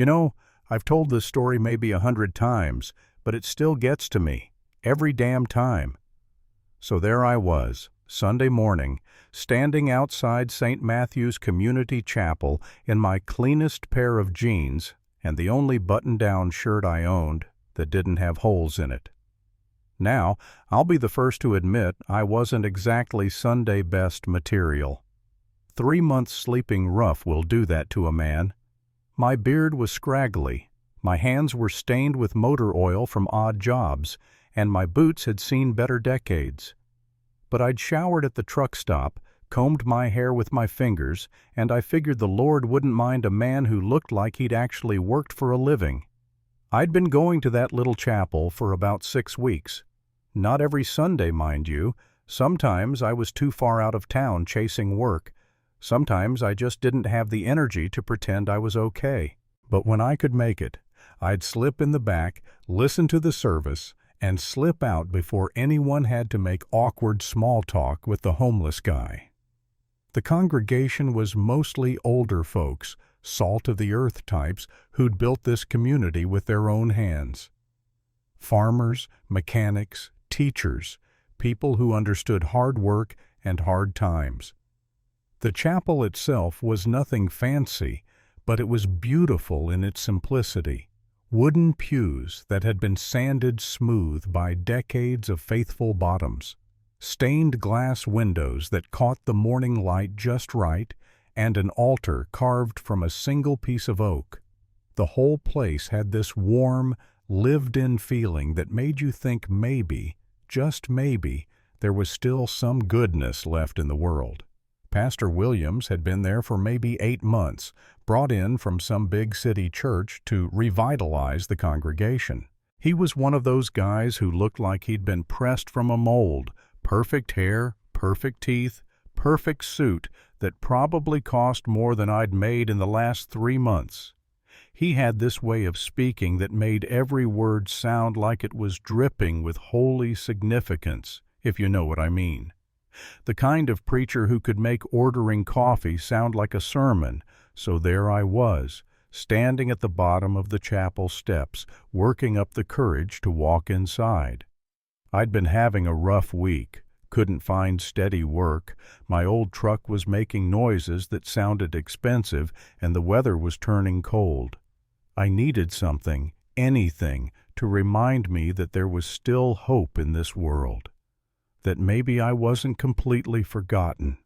You know, I've told this story maybe 100 times, but it still gets to me, every damn time. So there I was, Sunday morning, standing outside St. Matthew's Community Chapel in my cleanest pair of jeans and the only button-down shirt I owned that didn't have holes in it. Now, I'll be the first to admit I wasn't exactly Sunday best material. 3 months sleeping rough will do that to a man. My beard was scraggly, my hands were stained with motor oil from odd jobs, and my boots had seen better decades. But I'd showered at the truck stop, combed my hair with my fingers, and I figured the Lord wouldn't mind a man who looked like he'd actually worked for a living. I'd been going to that little chapel for about 6 weeks. Not every Sunday, mind you. Sometimes I was too far out of town chasing work. Sometimes I just didn't have the energy to pretend I was okay. But when I could make it, I'd slip in the back, listen to the service, and slip out before anyone had to make awkward small talk with the homeless guy. The congregation was mostly older folks, salt-of-the-earth types who'd built this community with their own hands. Farmers, mechanics, teachers, people who understood hard work and hard times. The chapel itself was nothing fancy, but it was beautiful in its simplicity. Wooden pews that had been sanded smooth by decades of faithful bottoms, stained glass windows that caught the morning light just right, and an altar carved from a single piece of oak. The whole place had this warm, lived-in feeling that made you think maybe, just maybe, there was still some goodness left in the world. Pastor Williams had been there for maybe 8 months, brought in from some big city church to revitalize the congregation. He was one of those guys who looked like he'd been pressed from a mold, perfect hair, perfect teeth, perfect suit that probably cost more than I'd made in the last 3 months. He had this way of speaking that made every word sound like it was dripping with holy significance, if you know what I mean. The kind of preacher who could make ordering coffee sound like a sermon, so there I was, standing at the bottom of the chapel steps, working up the courage to walk inside. I'd been having a rough week, couldn't find steady work, my old truck was making noises that sounded expensive, and the weather was turning cold. I needed something, anything, to remind me that there was still hope in this world, that maybe I wasn't completely forgotten.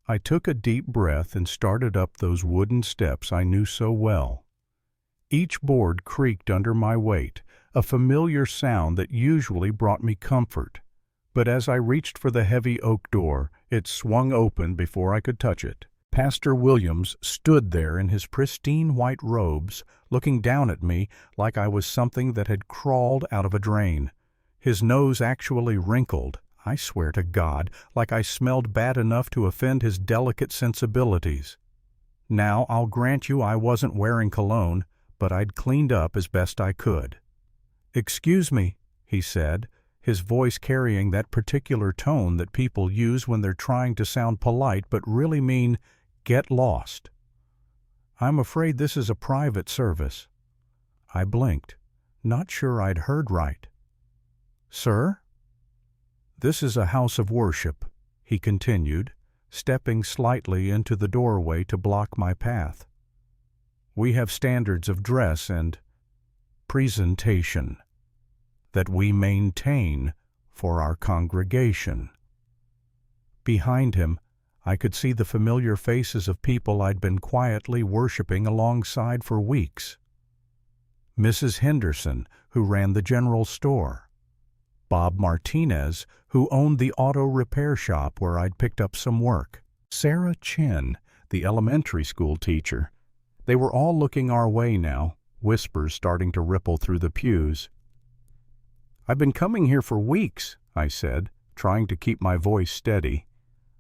I took a deep breath and started up those wooden steps I knew so well. Each board creaked under my weight, a familiar sound that usually brought me comfort. But as I reached for the heavy oak door, it swung open before I could touch it. Pastor Williams stood there in his pristine white robes, looking down at me like I was something that had crawled out of a drain. His nose actually wrinkled, I swear to God, like I smelled bad enough to offend his delicate sensibilities. Now, I'll grant you I wasn't wearing cologne, but I'd cleaned up as best I could. "Excuse me," he said, his voice carrying that particular tone that people use when they're trying to sound polite but really mean, "Get lost." "I'm afraid this is a private service." I blinked, not sure I'd heard right. "Sir?" "This is a house of worship," he continued, stepping slightly into the doorway to block my path. "We have standards of dress and presentation that we maintain for our congregation." Behind him, I could see the familiar faces of people I'd been quietly worshiping alongside for weeks. Mrs. Henderson, who ran the general store. Bob Martinez, who owned the auto repair shop where I'd picked up some work. Sarah Chen, the elementary school teacher. They were all looking our way now, whispers starting to ripple through the pews. "I've been coming here for weeks," I said, trying to keep my voice steady.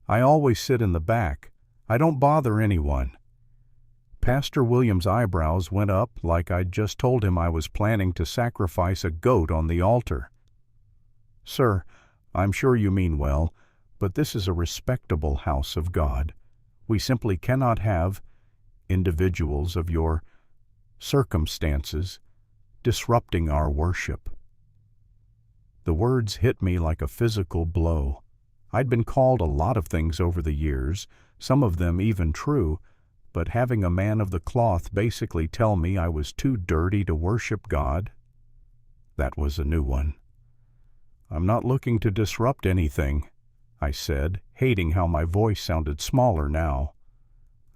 "I always sit in the back. I don't bother anyone." Pastor Williams' eyebrows went up like I'd just told him I was planning to sacrifice a goat on the altar. "Sir, I'm sure you mean well, but this is a respectable house of God. We simply cannot have individuals of your circumstances, disrupting our worship. The words hit me like a physical blow. I'd been called a lot of things over the years, some of them even true, but having a man of the cloth basically tell me I was too dirty to worship God, that was a new one. "I'm not looking to disrupt anything," I said, hating how my voice sounded smaller now.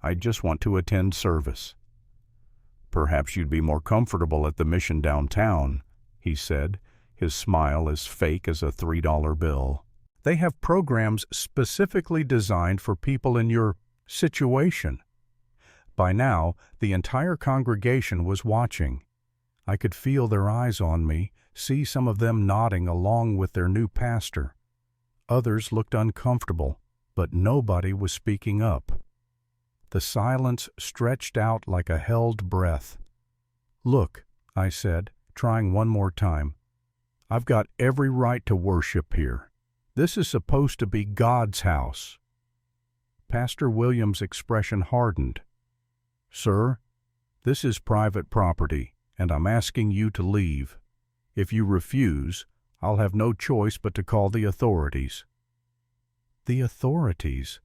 "I just want to attend service." "Perhaps you'd be more comfortable at the mission downtown," he said, his smile as fake as a $3 bill. "They have programs specifically designed for people in your situation." By now, the entire congregation was watching. I could feel their eyes on me, see some of them nodding along with their new pastor. Others looked uncomfortable, but nobody was speaking up. The silence stretched out like a held breath. "Look," I said, trying one more time, "I've got every right to worship here. This is supposed to be God's house." Pastor Williams' expression hardened. "Sir, this is private property, and I'm asking you to leave. If you refuse, I'll have no choice but to call the authorities." The authorities?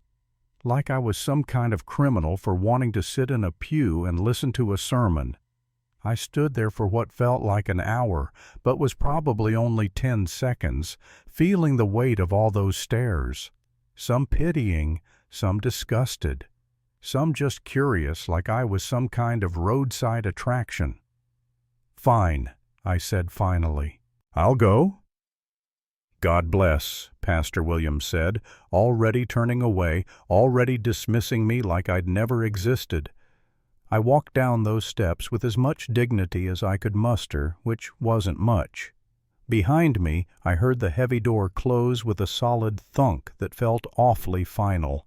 Like I was some kind of criminal for wanting to sit in a pew and listen to a sermon. I stood there for what felt like an hour, but was probably only 10 seconds, feeling the weight of all those stares. Some pitying, some disgusted, some just curious like I was some kind of roadside attraction. "Fine," I said finally. "I'll go." "God bless," Pastor Williams said, already turning away, already dismissing me like I'd never existed. I walked down those steps with as much dignity as I could muster, which wasn't much. Behind me, I heard the heavy door close with a solid thunk that felt awfully final.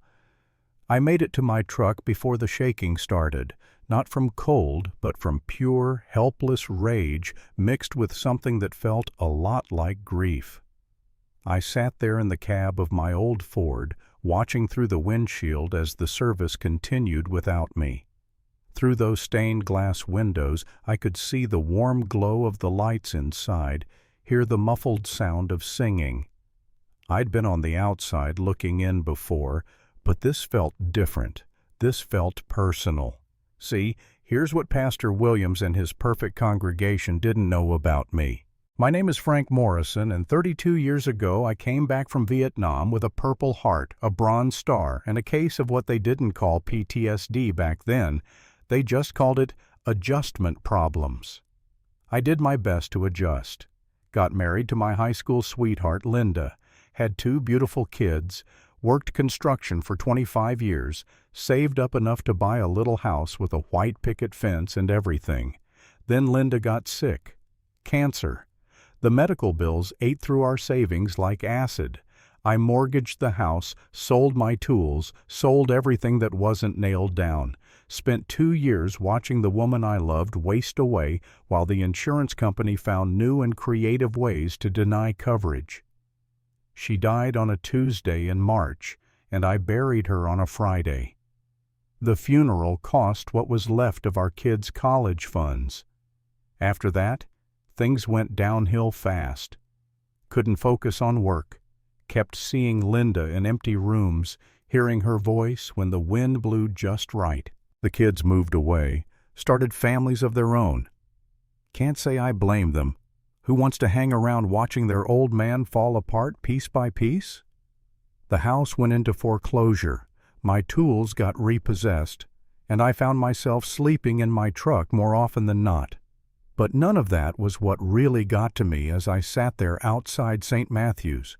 I made it to my truck before the shaking started, not from cold, but from pure, helpless rage mixed with something that felt a lot like grief. I sat there in the cab of my old Ford, watching through the windshield as the service continued without me. Through those stained glass windows, I could see the warm glow of the lights inside, hear the muffled sound of singing. I'd been on the outside looking in before, but this felt different. This felt personal. See, here's what Pastor Williams and his perfect congregation didn't know about me. My name is Frank Morrison, and 32 years ago I came back from Vietnam with a Purple Heart, a Bronze Star, and a case of what they didn't call PTSD back then. They just called it adjustment problems. I did my best to adjust. Got married to my high school sweetheart, Linda, had 2 beautiful kids, worked construction for 25 years, saved up enough to buy a little house with a white picket fence and everything. Then Linda got sick. Cancer. The medical bills ate through our savings like acid. I mortgaged the house, sold my tools, sold everything that wasn't nailed down. Spent 2 years watching the woman I loved waste away while the insurance company found new and creative ways to deny coverage. She died on a Tuesday in March, and I buried her on a Friday. The funeral cost what was left of our kids' college funds. After that, things went downhill fast. Couldn't focus on work. Kept seeing Linda in empty rooms, hearing her voice when the wind blew just right. The kids moved away, started families of their own. Can't say I blame them. Who wants to hang around watching their old man fall apart piece by piece? The house went into foreclosure, my tools got repossessed, and I found myself sleeping in my truck more often than not. But none of that was what really got to me as I sat there outside St. Matthew's.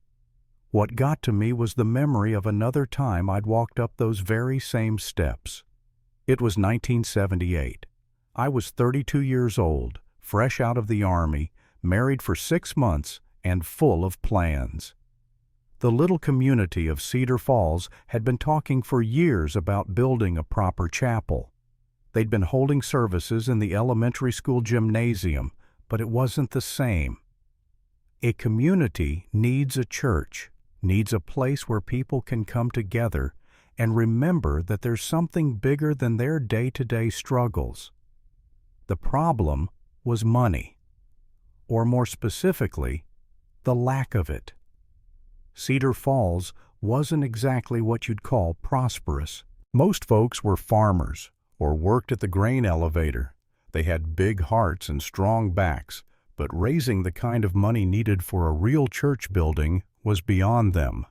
What got to me was the memory of another time I'd walked up those very same steps. It was 1978. I was 32 years old, fresh out of the Army, married for 6 months, and full of plans. The little community of Cedar Falls had been talking for years about building a proper chapel. They'd been holding services in the elementary school gymnasium, but it wasn't the same. A community needs a church, needs a place where people can come together and remember that there's something bigger than their day-to-day struggles. The problem was money, or more specifically, the lack of it. Cedar Falls wasn't exactly what you'd call prosperous. Most folks were farmers or worked at the grain elevator. They had big hearts and strong backs, but raising the kind of money needed for a real church building was beyond them.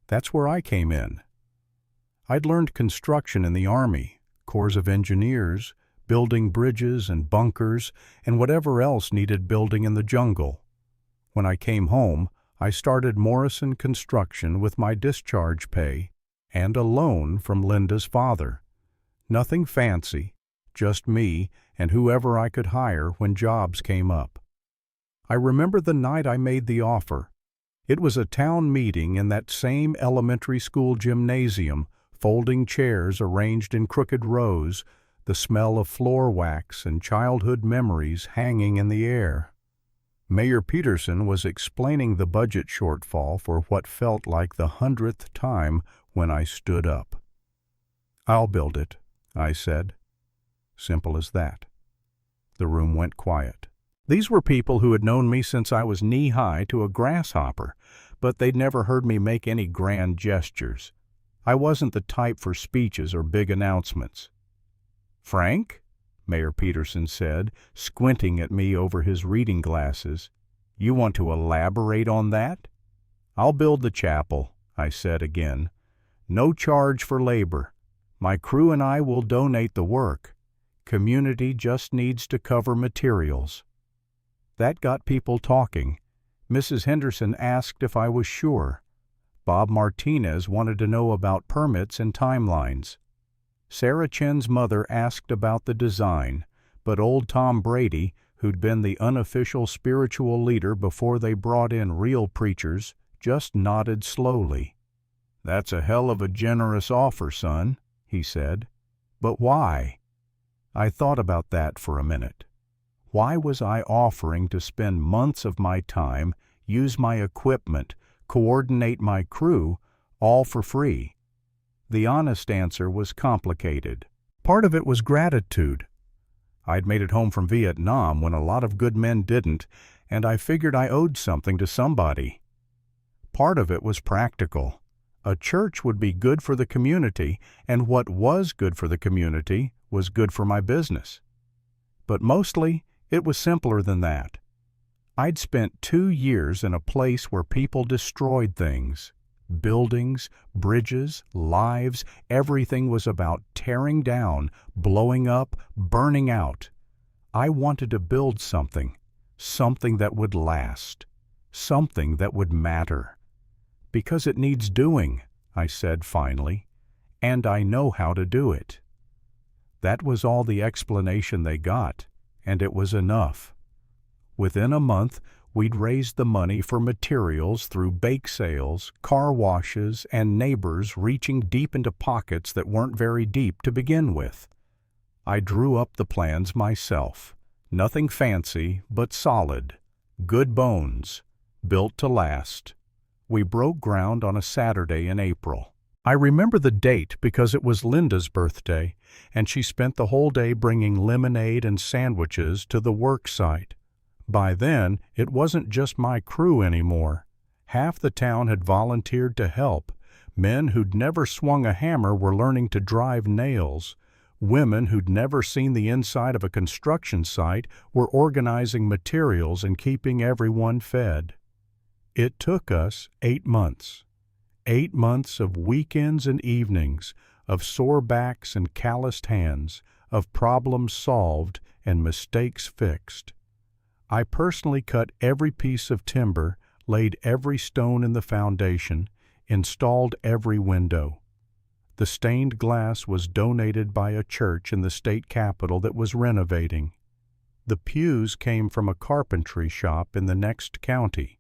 That's where I came in. I'd learned construction in the Army, Corps of Engineers, building bridges and bunkers, and whatever else needed building in the jungle. When I came home, I started Morrison Construction with my discharge pay and a loan from Linda's father. Nothing fancy, just me and whoever I could hire when jobs came up. I remember the night I made the offer. It was a town meeting in that same elementary school gymnasium, folding chairs arranged in crooked rows, the smell of floor wax and childhood memories hanging in the air. Mayor Peterson was explaining the budget shortfall for what felt like the 100th time when I stood up. "I'll build it," I said. Simple as that. The room went quiet. These were people who had known me since I was knee-high to a grasshopper, but they'd never heard me make any grand gestures. I wasn't the type for speeches or big announcements. "Frank?" Mayor Peterson said, squinting at me over his reading glasses. "You want to elaborate on that?" "I'll build the chapel," I said again. "No charge for labor. My crew and I will donate the work. Community just needs to cover materials." That got people talking. Mrs. Henderson asked if I was sure. Bob Martinez wanted to know about permits and timelines. Sarah Chen's mother asked about the design, but old Tom Brady, who'd been the unofficial spiritual leader before they brought in real preachers, just nodded slowly. "That's a hell of a generous offer, son," he said. "But why?" I thought about that for a minute. Why was I offering to spend months of my time, use my equipment, coordinate my crew, all for free? The honest answer was complicated. Part of it was gratitude. I'd made it home from Vietnam when a lot of good men didn't, and I figured I owed something to somebody. Part of it was practical. A church would be good for the community, and what was good for the community was good for my business. But mostly, it was simpler than that. I'd spent 2 years in a place where people destroyed things. Buildings, bridges, lives, everything was about tearing down, blowing up, burning out. I wanted to build something that would last, something that would matter. "Because it needs doing," I said finally, "and I know how to do it." That was all the explanation they got, and it was enough. Within a month, we'd raised the money for materials through bake sales, car washes, and neighbors reaching deep into pockets that weren't very deep to begin with. I drew up the plans myself. Nothing fancy, but solid. Good bones. Built to last. We broke ground on a Saturday in April. I remember the date because it was Linda's birthday, and she spent the whole day bringing lemonade and sandwiches to the work site. By then, it wasn't just my crew anymore. Half the town had volunteered to help. Men who'd never swung a hammer were learning to drive nails. Women who'd never seen the inside of a construction site were organizing materials and keeping everyone fed. It took us 8 months. 8 months of weekends and evenings, of sore backs and calloused hands, of problems solved and mistakes fixed. I personally cut every piece of timber, laid every stone in the foundation, installed every window. The stained glass was donated by a church in the state capital that was renovating. The pews came from a carpentry shop in the next county.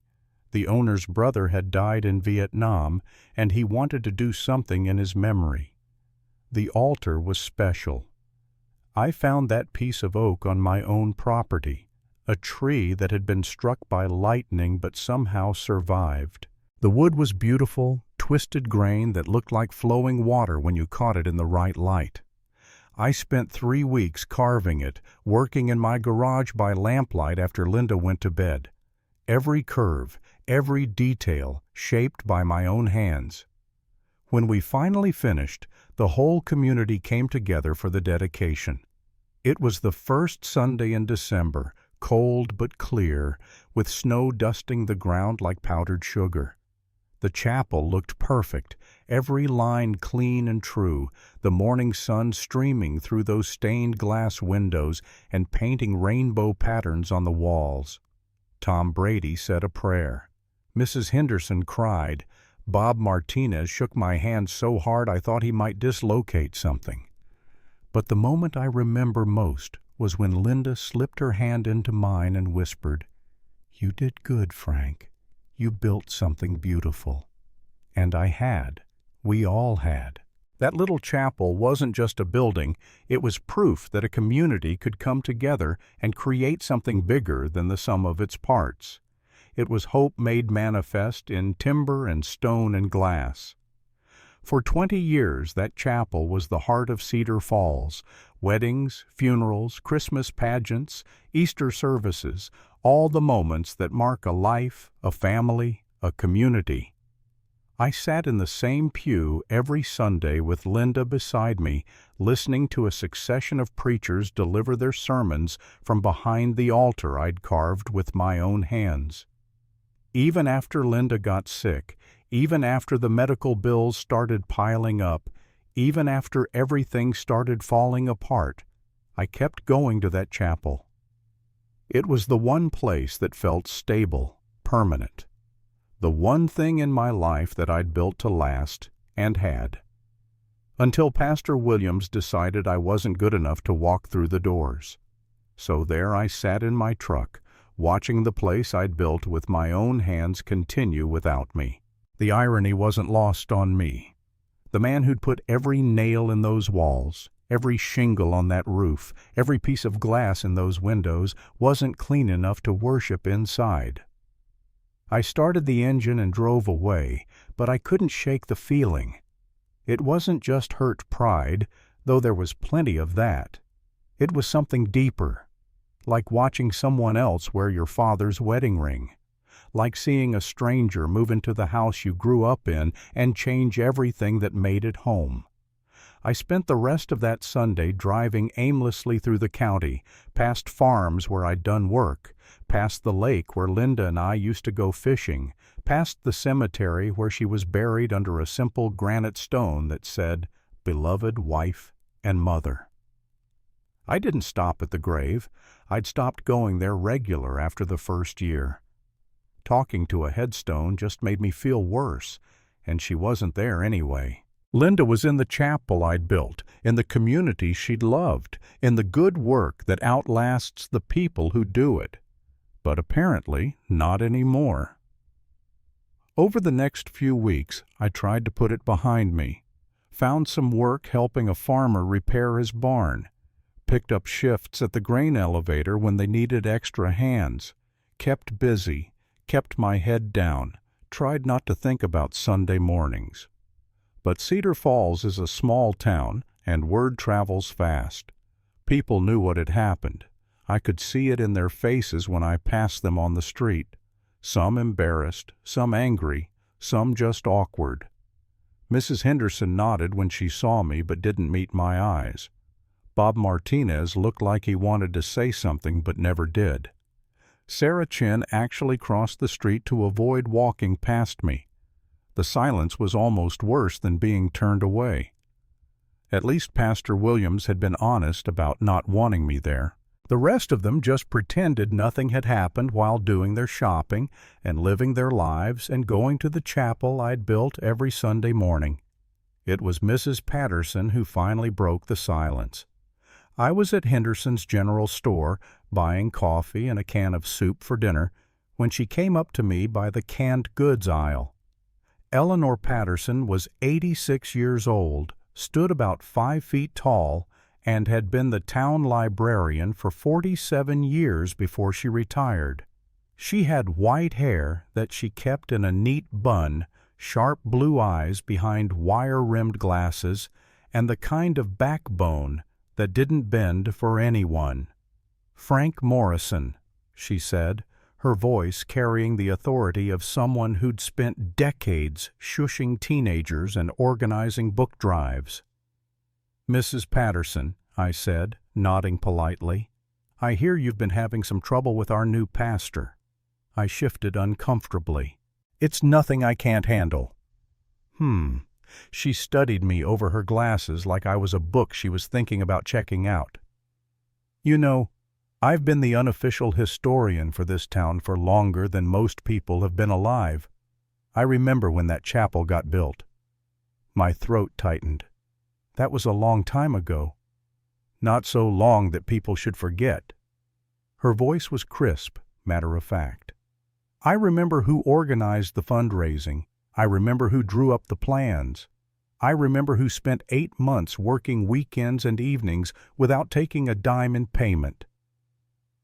The owner's brother had died in Vietnam, and he wanted to do something in his memory. The altar was special. I found that piece of oak on my own property, a tree that had been struck by lightning but somehow survived. The wood was beautiful, twisted grain that looked like flowing water when you caught it in the right light. I spent 3 weeks carving it, working in my garage by lamplight after Linda went to bed. Every curve, every detail shaped by my own hands. When we finally finished, the whole community came together for the dedication. It was the first Sunday in December, cold but clear, with snow dusting the ground like powdered sugar. The chapel looked perfect, every line clean and true, the morning sun streaming through those stained glass windows and painting rainbow patterns on the walls. Tom Brady said a prayer. Mrs. Henderson cried. Bob Martinez shook my hand so hard I thought he might dislocate something. But the moment I remember most was when Linda slipped her hand into mine and whispered, "You did good, Frank. You built something beautiful." And I had. We all had. That little chapel wasn't just a building, it was proof that a community could come together and create something bigger than the sum of its parts. It was hope made manifest in timber and stone and glass. For 20 years that chapel was the heart of Cedar Falls. Weddings, funerals, Christmas pageants, Easter services, all the moments that mark a life, a family, a community. I sat in the same pew every Sunday with Linda beside me, listening to a succession of preachers deliver their sermons from behind the altar I'd carved with my own hands. Even after Linda got sick, even after the medical bills started piling up, even after everything started falling apart, I kept going to that chapel. It was the one place that felt stable, permanent. The one thing in my life that I'd built to last, and had. Until Pastor Williams decided I wasn't good enough to walk through the doors. So there I sat in my truck, watching the place I'd built with my own hands continue without me. The irony wasn't lost on me. The man who'd put every nail in those walls, every shingle on that roof, every piece of glass in those windows, wasn't clean enough to worship inside. I started the engine and drove away, but I couldn't shake the feeling. It wasn't just hurt pride, though there was plenty of that. It was something deeper, like watching someone else wear your father's wedding ring, like seeing a stranger move into the house you grew up in and change everything that made it home. I spent the rest of that Sunday driving aimlessly through the county, past farms where I'd done work, past the lake where Linda and I used to go fishing, past the cemetery where she was buried under a simple granite stone that said, "Beloved Wife and Mother." I didn't stop at the grave. I'd stopped going there regular after the first year. Talking to a headstone just made me feel worse, and she wasn't there anyway. Linda was in the chapel I'd built, in the community she'd loved, in the good work that outlasts the people who do it. But apparently not anymore. Over the next few weeks, I tried to put it behind me, found some work helping a farmer repair his barn, picked up shifts at the grain elevator when they needed extra hands, kept busy, kept my head down, tried not to think about Sunday mornings. But Cedar Falls is a small town, and word travels fast. People knew what had happened. I could see it in their faces when I passed them on the street. Some embarrassed, some angry, some just awkward. Mrs. Henderson nodded when she saw me but didn't meet my eyes. Bob Martinez looked like he wanted to say something but never did. Sarah Chin actually crossed the street to avoid walking past me. The silence was almost worse than being turned away. At least Pastor Williams had been honest about not wanting me there. The rest of them just pretended nothing had happened while doing their shopping and living their lives and going to the chapel I'd built every Sunday morning. It was Mrs. Patterson who finally broke the silence. I was at Henderson's general store buying coffee and a can of soup for dinner when she came up to me by the canned goods aisle. Eleanor Patterson was 86 years old, stood about 5 feet tall, and had been the town librarian for 47 years before she retired. She had white hair that she kept in a neat bun, sharp blue eyes behind wire-rimmed glasses, and the kind of backbone that didn't bend for anyone. "Frank Morrison," she said, her voice carrying the authority of someone who'd spent decades shushing teenagers and organizing book drives. "Mrs. Patterson," I said, nodding politely, "I hear you've been having some trouble with our new pastor." I shifted uncomfortably. "It's nothing I can't handle." She studied me over her glasses like I was a book she was thinking about checking out. "You know, I've been the unofficial historian for this town for longer than most people have been alive. I remember when that chapel got built." My throat tightened. That was a long time ago. Not so long that people should forget. Her voice was crisp, matter of fact. "I remember who organized the fundraising. I remember who drew up the plans. I remember who spent 8 months working weekends and evenings without taking a dime in payment."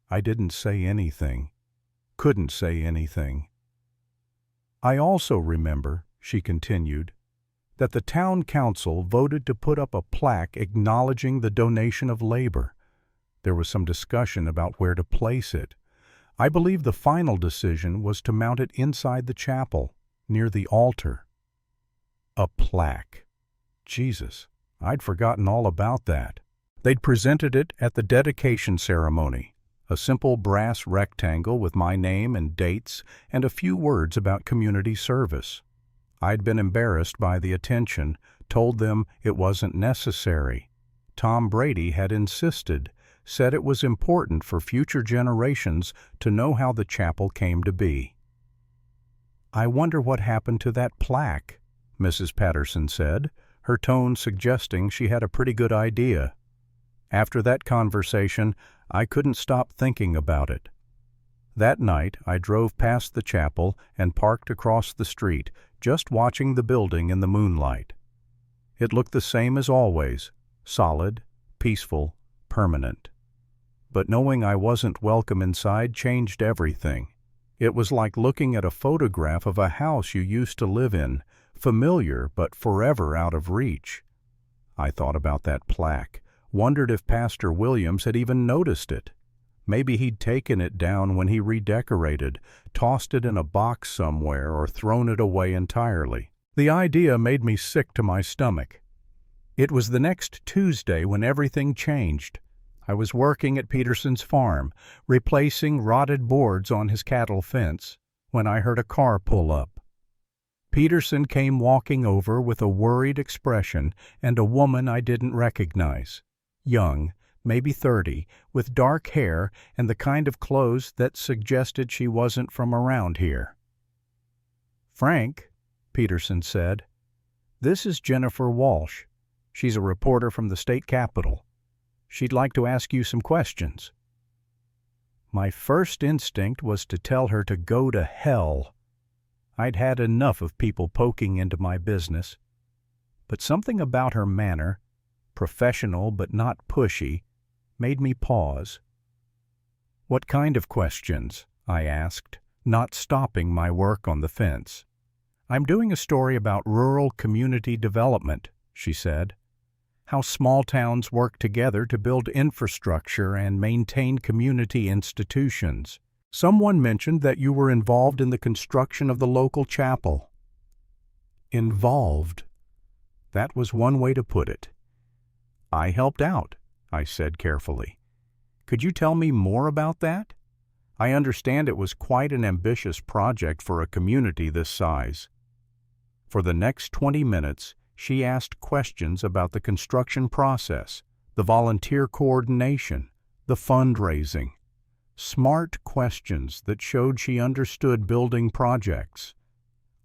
I didn't say anything. Couldn't say anything. "I also remember," she continued, "that the town council voted to put up a plaque acknowledging the donation of labor. There was some discussion about where to place it. I believe the final decision was to mount it inside the chapel, near the altar." A plaque. Jesus, I'd forgotten all about that. They'd presented it at the dedication ceremony, a simple brass rectangle with my name and dates and a few words about community service. I'd been embarrassed by the attention, told them it wasn't necessary. Tom Brady had insisted, said it was important for future generations to know how the chapel came to be. "I wonder what happened to that plaque," Mrs. Patterson said, her tone suggesting she had a pretty good idea. After that conversation, I couldn't stop thinking about it. That night, I drove past the chapel and parked across the street, just watching the building in the moonlight. It looked the same as always, solid, peaceful, permanent. But knowing I wasn't welcome inside changed everything. It was like looking at a photograph of a house you used to live in, familiar but forever out of reach. I thought about that plaque, wondered if Pastor Williams had even noticed it. Maybe he'd taken it down when he redecorated, tossed it in a box somewhere, or thrown it away entirely. The idea made me sick to my stomach. It was the next Tuesday when everything changed. I was working at Peterson's farm, replacing rotted boards on his cattle fence, when I heard a car pull up. Peterson came walking over with a worried expression and a woman I didn't recognize. Young, maybe 30, with dark hair and the kind of clothes that suggested she wasn't from around here. "Frank," Peterson said, "this is Jennifer Walsh. She's a reporter from the state capitol. She'd like to ask you some questions." My first instinct was to tell her to go to hell. I'd had enough of people poking into my business. But something about her manner, professional but not pushy, made me pause. "What kind of questions?" I asked, not stopping my work on the fence. "I'm doing a story about rural community development," she said. "How small towns work together to build infrastructure and maintain community institutions. Someone mentioned that you were involved in the construction of the local chapel." Involved? That was one way to put it. "I helped out," I said carefully. "Could you tell me more about that? I understand it was quite an ambitious project for a community this size." For the next 20 minutes, she asked questions about the construction process, the volunteer coordination, the fundraising. Smart questions that showed she understood building projects.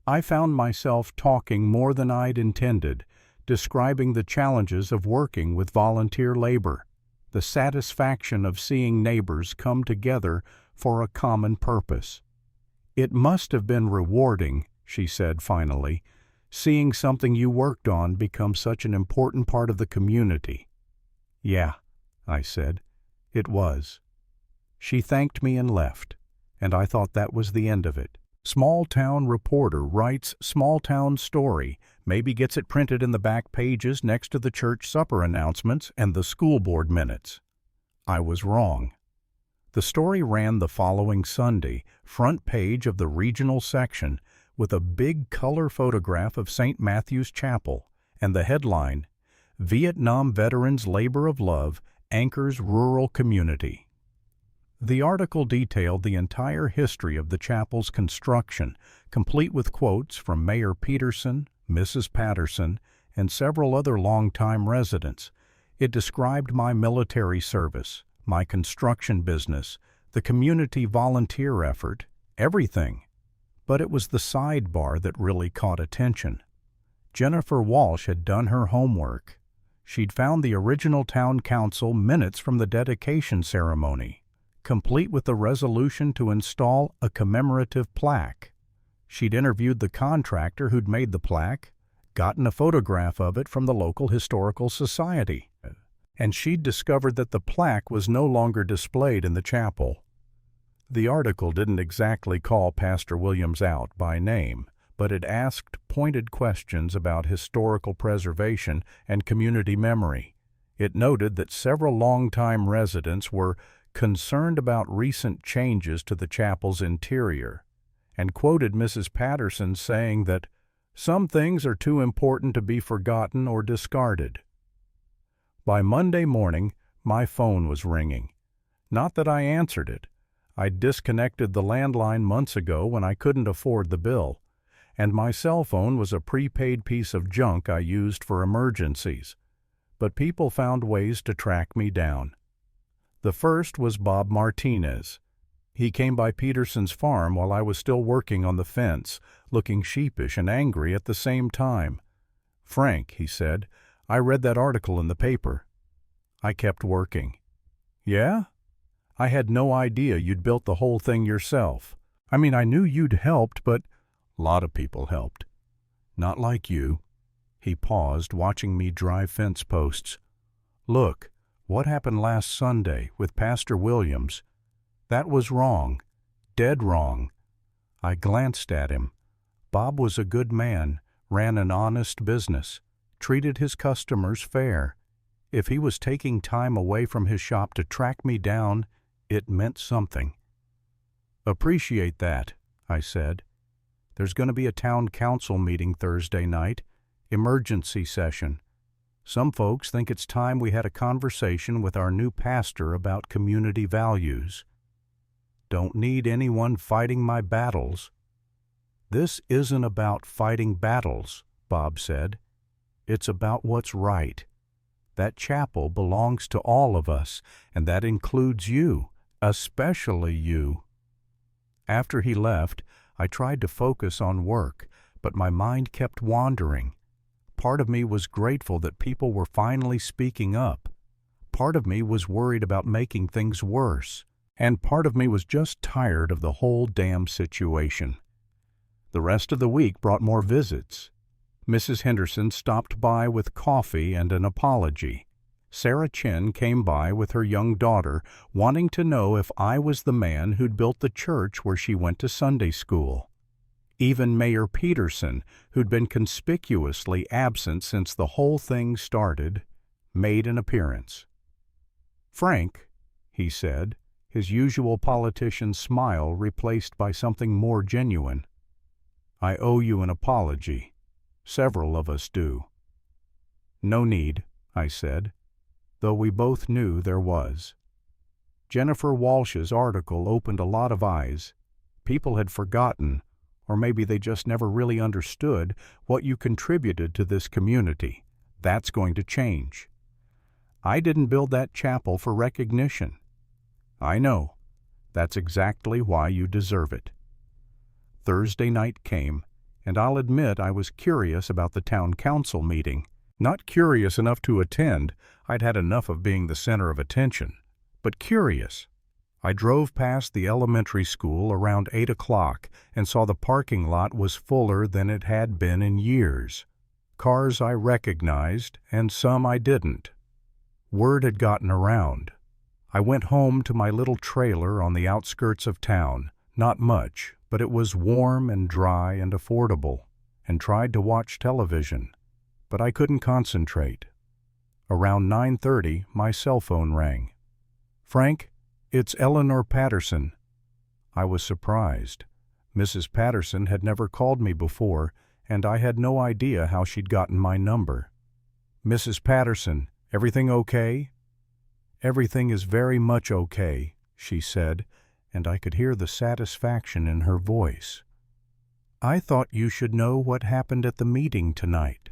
I found myself talking more than I'd intended, describing the challenges of working with volunteer labor, the satisfaction of seeing neighbors come together for a common purpose. "It must have been rewarding," she said finally, "seeing something you worked on become such an important part of the community." "Yeah," I said, "it was." She thanked me and left, and I thought that was the end of it. Small town reporter writes small town story, maybe gets it printed in the back pages next to the church supper announcements and the school board minutes. I was wrong. The story ran the following Sunday, front page of the regional section, with a big color photograph of St. Matthew's Chapel, and the headline, Vietnam Veterans' Labor of Love Anchors Rural Community. The article detailed the entire history of the chapel's construction, complete with quotes from Mayor Peterson, Mrs. Patterson, and several other longtime residents. It described my military service, my construction business, the community volunteer effort, everything. But it was the sidebar that really caught attention. Jennifer Walsh had done her homework. She'd found the original town council minutes from the dedication ceremony, complete with the resolution to install a commemorative plaque. She'd interviewed the contractor who'd made the plaque, gotten a photograph of it from the local historical society, and she'd discovered that the plaque was no longer displayed in the chapel. The article didn't exactly call Pastor Williams out by name, but it asked pointed questions about historical preservation and community memory. It noted that several longtime residents were concerned about recent changes to the chapel's interior, and quoted Mrs. Patterson saying that some things are too important to be forgotten or discarded. By Monday morning, my phone was ringing. Not that I answered it. I'd disconnected the landline months ago when I couldn't afford the bill, and my cell phone was a prepaid piece of junk I used for emergencies. But people found ways to track me down. The first was Bob Martinez. He came by Peterson's farm while I was still working on the fence, looking sheepish and angry at the same time. "Frank," he said, "I read that article in the paper." I kept working. "Yeah? I had no idea you'd built the whole thing yourself. I mean, I knew you'd helped, but a lot of people helped. Not like you." He paused, watching me drive fence posts. "Look, what happened last Sunday with Pastor Williams? That was wrong. Dead wrong." I glanced at him. Bob was a good man, ran an honest business, treated his customers fair. If he was taking time away from his shop to track me down, it meant something. "Appreciate that," I said. "There's going to be a town council meeting Thursday night, emergency session. Some folks think it's time we had a conversation with our new pastor about community values. Don't need anyone fighting my battles." "This isn't about fighting battles," Bob said. "It's about what's right. That chapel belongs to all of us, and that includes you, especially you." After he left, I tried to focus on work, but my mind kept wandering. Part of me was grateful that people were finally speaking up. Part of me was worried about making things worse. And part of me was just tired of the whole damn situation. The rest of the week brought more visits. Mrs. Henderson stopped by with coffee and an apology. Sarah Chin came by with her young daughter, wanting to know if I was the man who'd built the church where she went to Sunday school. Even Mayor Peterson, who'd been conspicuously absent since the whole thing started, made an appearance. "Frank," he said, his usual politician smile replaced by something more genuine, "I owe you an apology. Several of us do." "No need," I said, though we both knew there was. Jennifer Walsh's article opened a lot of eyes. People had forgotten, or maybe they just never really understood, what you contributed to this community. That's going to change. I didn't build that chapel for recognition. I know. That's exactly why you deserve it. Thursday night came, and I'll admit I was curious about the town council meeting. Not curious enough to attend. I'd had enough of being the center of attention. But curious. I drove past the elementary school around 8 o'clock and saw the parking lot was fuller than it had been in years. Cars I recognized, and some I didn't. Word had gotten around. I went home to my little trailer on the outskirts of town. Not much, but it was warm and dry and affordable, and tried to watch television, but I couldn't concentrate. Around 9:30, my cell phone rang. "Frank, it's Eleanor Patterson." I was surprised. Mrs. Patterson had never called me before, and I had no idea how she'd gotten my number. "Mrs. Patterson, everything okay?" "Everything is very much okay," she said, and I could hear the satisfaction in her voice. "I thought you should know what happened at the meeting tonight."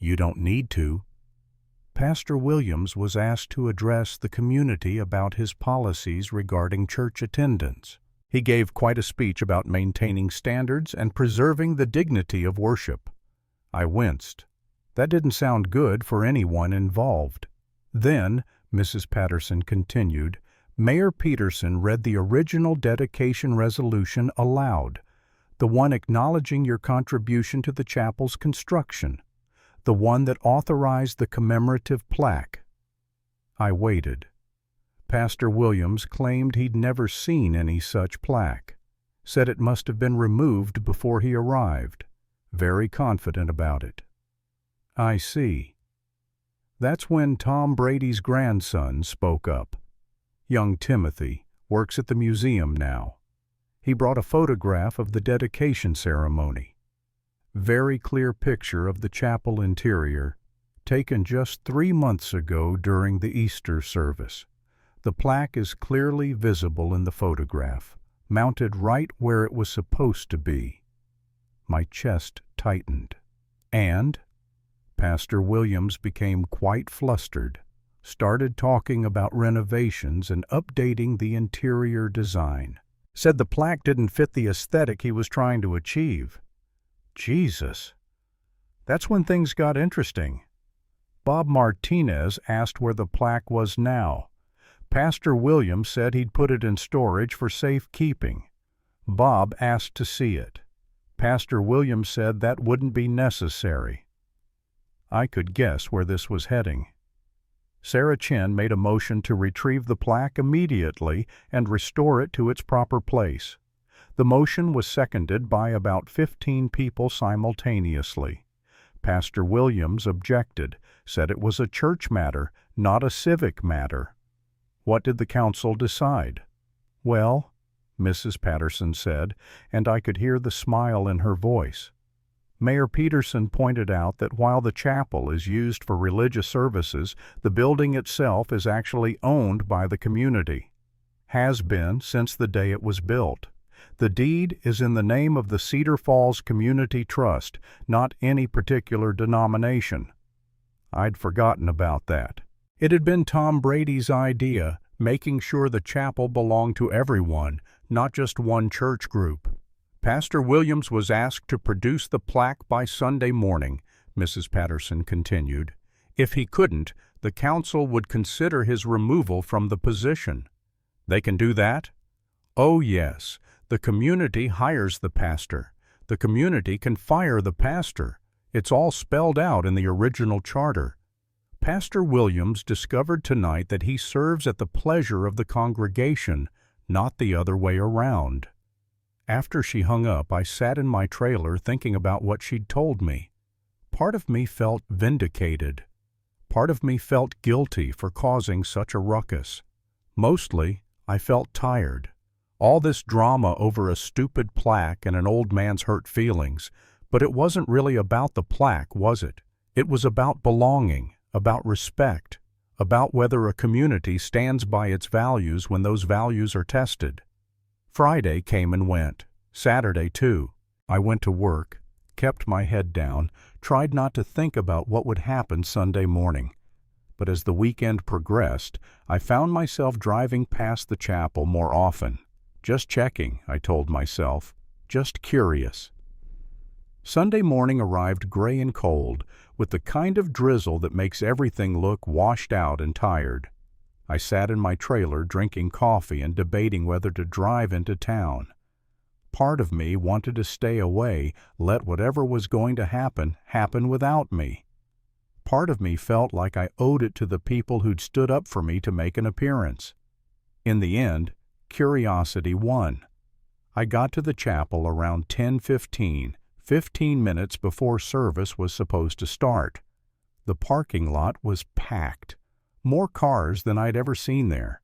"You don't need to." Pastor Williams was asked to address the community about his policies regarding church attendance. He gave quite a speech about maintaining standards and preserving the dignity of worship. I winced. That didn't sound good for anyone involved. Then, Mrs. Patterson continued, Mayor Peterson read the original dedication resolution aloud, the one acknowledging your contribution to the chapel's construction, the one that authorized the commemorative plaque. I waited. Pastor Williams claimed he'd never seen any such plaque, said it must have been removed before he arrived, very confident about it. I see. That's when Tom Brady's grandson spoke up. Young Timothy works at the museum now. He brought a photograph of the dedication ceremony. Very clear picture of the chapel interior, taken just 3 months ago during the Easter service. The plaque is clearly visible in the photograph, mounted right where it was supposed to be. My chest tightened. And Pastor Williams became quite flustered, started talking about renovations and updating the interior design. Said the plaque didn't fit the aesthetic he was trying to achieve. Jesus. That's when things got interesting. Bob Martinez asked where the plaque was now. Pastor Williams said he'd put it in storage for safekeeping. Bob asked to see it. Pastor Williams said that wouldn't be necessary. I could guess where this was heading. Sarah Chin made a motion to retrieve the plaque immediately and restore it to its proper place. The motion was seconded by about 15 people simultaneously. Pastor Williams objected, said it was a church matter, not a civic matter. What did the council decide? Well, Mrs. Patterson said, and I could hear the smile in her voice. Mayor Peterson pointed out that while the chapel is used for religious services, the building itself is actually owned by the community. Has been since the day it was built. The deed is in the name of the Cedar Falls Community Trust, not any particular denomination. I'd forgotten about that. It had been Tom Brady's idea, making sure the chapel belonged to everyone, not just one church group. Pastor Williams was asked to produce the plaque by Sunday morning, Mrs. Patterson continued. If he couldn't, the council would consider his removal from the position. They can do that? Oh, yes. The community hires the pastor. The community can fire the pastor. It's all spelled out in the original charter. Pastor Williams discovered tonight that he serves at the pleasure of the congregation, not the other way around. After she hung up, I sat in my trailer thinking about what she'd told me. Part of me felt vindicated. Part of me felt guilty for causing such a ruckus. Mostly, I felt tired. All this drama over a stupid plaque and an old man's hurt feelings, but it wasn't really about the plaque, was it? It was about belonging, about respect, about whether a community stands by its values when those values are tested. Friday came and went. Saturday, too. I went to work, kept my head down, tried not to think about what would happen Sunday morning. But as the weekend progressed, I found myself driving past the chapel more often. Just checking, I told myself. Just curious. Sunday morning arrived gray and cold, with the kind of drizzle that makes everything look washed out and tired. I sat in my trailer drinking coffee and debating whether to drive into town. Part of me wanted to stay away, let whatever was going to happen without me. Part of me felt like I owed it to the people who'd stood up for me to make an appearance. In the end, curiosity won. I got to the chapel around 10:15, 15 minutes before service was supposed to start. The parking lot was packed. More cars than I'd ever seen there.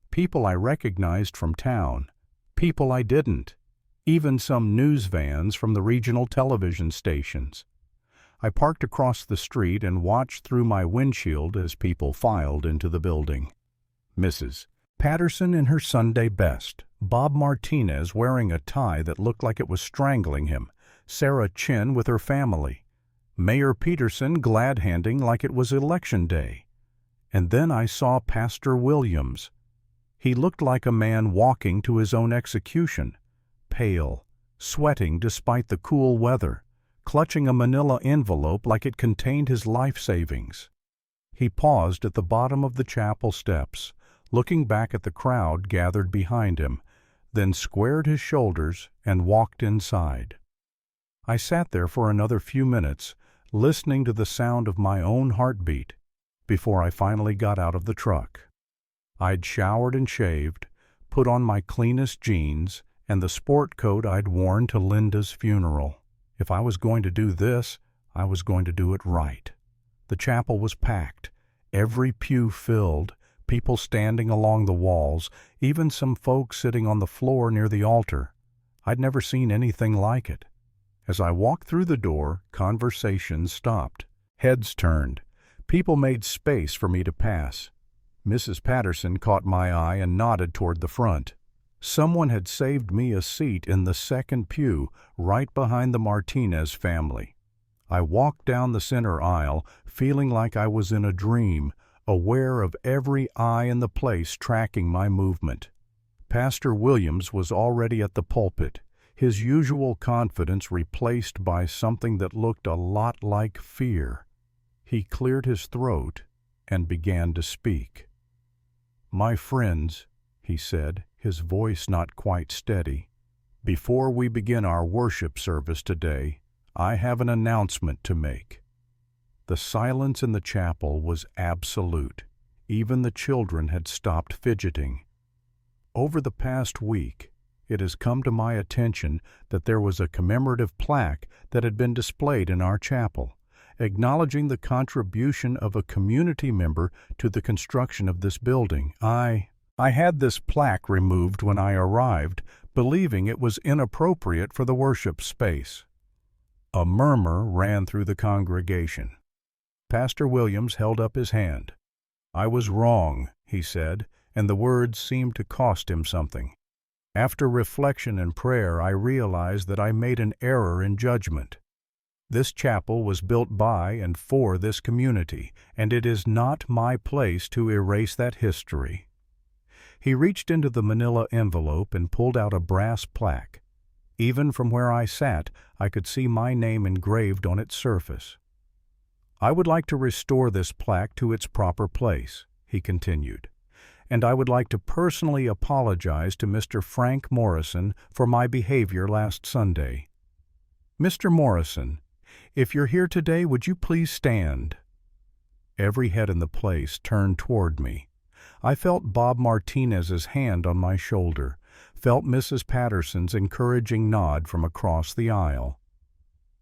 People I recognized from town. People I didn't. Even some news vans from the regional television stations. I parked across the street and watched through my windshield as people filed into the building. Mrs. Patterson in her Sunday best, Bob Martinez wearing a tie that looked like it was strangling him, Sarah Chin with her family, Mayor Peterson glad-handing like it was election day. And then I saw Pastor Williams. He looked like a man walking to his own execution, pale, sweating despite the cool weather, clutching a manila envelope like it contained his life savings. He paused at the bottom of the chapel steps, looking back at the crowd gathered behind him, then squared his shoulders and walked inside. I sat there for another few minutes, listening to the sound of my own heartbeat, before I finally got out of the truck. I'd showered and shaved, put on my cleanest jeans, and the sport coat I'd worn to Linda's funeral. If I was going to do this, I was going to do it right. The chapel was packed, every pew filled, people standing along the walls, even some folks sitting on the floor near the altar. I'd never seen anything like it. As I walked through the door, conversations stopped. Heads turned. People made space for me to pass. Mrs. Patterson caught my eye and nodded toward the front. Someone had saved me a seat in the second pew, right behind the Martinez family. I walked down the center aisle, feeling like I was in a dream, aware of every eye in the place tracking my movement. Pastor Williams was already at the pulpit, his usual confidence replaced by something that looked a lot like fear. He cleared his throat and began to speak. "My friends," he said, his voice not quite steady, "before we begin our worship service today, I have an announcement to make." The silence in the chapel was absolute. Even the children had stopped fidgeting. Over the past week, it has come to my attention that there was a commemorative plaque that had been displayed in our chapel, acknowledging the contribution of a community member to the construction of this building. I had this plaque removed when I arrived, believing it was inappropriate for the worship space. A murmur ran through the congregation. Pastor Williams held up his hand. "I was wrong," he said, and the words seemed to cost him something. After reflection and prayer, I realized that I made an error in judgment. This chapel was built by and for this community, and it is not my place to erase that history. He reached into the manila envelope and pulled out a brass plaque. Even from where I sat, I could see my name engraved on its surface. "I would like to restore this plaque to its proper place," he continued, "and I would like to personally apologize to Mr. Frank Morrison for my behavior last Sunday. Mr. Morrison, if you're here today, would you please stand?" Every head in the place turned toward me. I felt Bob Martinez's hand on my shoulder, felt Mrs. Patterson's encouraging nod from across the aisle.